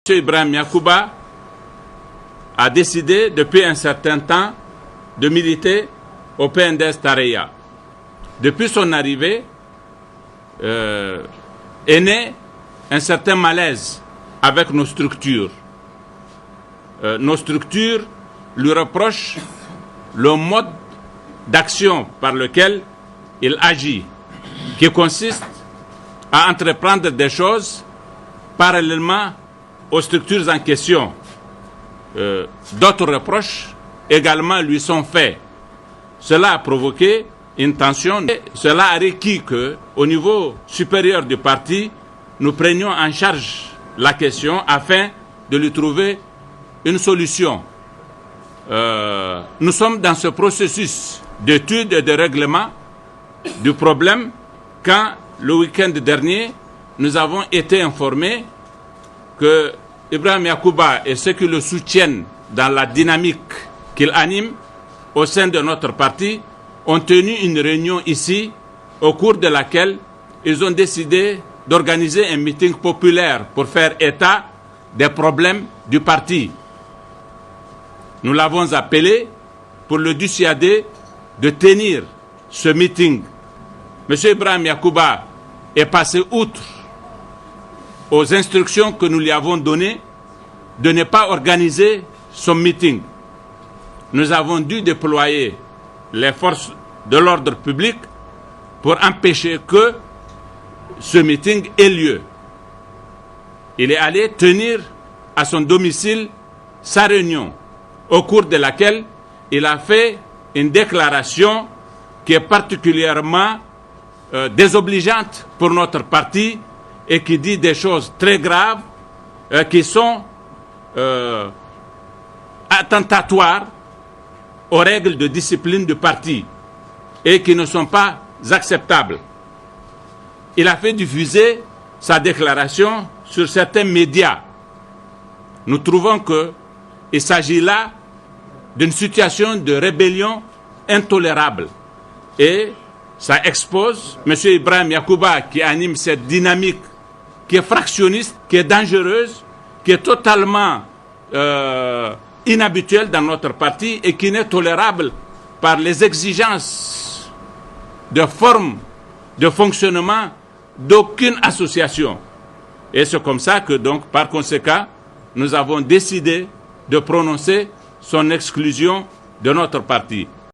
M. Ibrahim Yacouba a décidé depuis un certain temps de militer au PNDS Tareya. Depuis son arrivée, est né un certain malaise avec nos structures. Nos structures lui reprochent le mode d'action par lequel il agit, qui consiste à entreprendre des choses parallèlement aux structures en question. D'autres reproches également lui sont faits. Cela a provoqué une tension. Cela a requis qu'au niveau supérieur du parti, nous prenions en charge la question afin de lui trouver une solution. Nous sommes dans ce processus d'étude et de règlement du problème quand, le week-end dernier, nous avons été informés que Ibrahim Yacouba et ceux qui le soutiennent dans la dynamique qu'il anime au sein de notre parti ont tenu une réunion ici au cours de laquelle ils ont décidé d'organiser un meeting populaire pour faire état des problèmes du parti. Nous l'avons appelé pour le dissuader de tenir ce meeting. M. Ibrahim Yacouba est passé outre aux instructions que nous lui avons données de ne pas organiser son meeting. Nous avons dû déployer les forces de l'ordre public pour empêcher que ce meeting ait lieu. Il est allé tenir à son domicile sa réunion, au cours de laquelle il a fait une déclaration qui est particulièrement désobligeante pour notre parti et qui dit des choses très graves qui sont attentatoires aux règles de discipline du parti et qui ne sont pas acceptables. Il a fait diffuser sa déclaration sur certains médias. Nous trouvons qu'il s'agit là d'une situation de rébellion intolérable. Et ça expose M. Ibrahim Yacouba qui anime cette dynamique qui est fractionniste, qui est dangereuse, qui est totalement inhabituelle dans notre parti et qui n'est tolérable par les exigences de forme de fonctionnement d'aucune association. Et c'est comme ça que, donc, par conséquent, nous avons décidé de prononcer son exclusion de notre parti.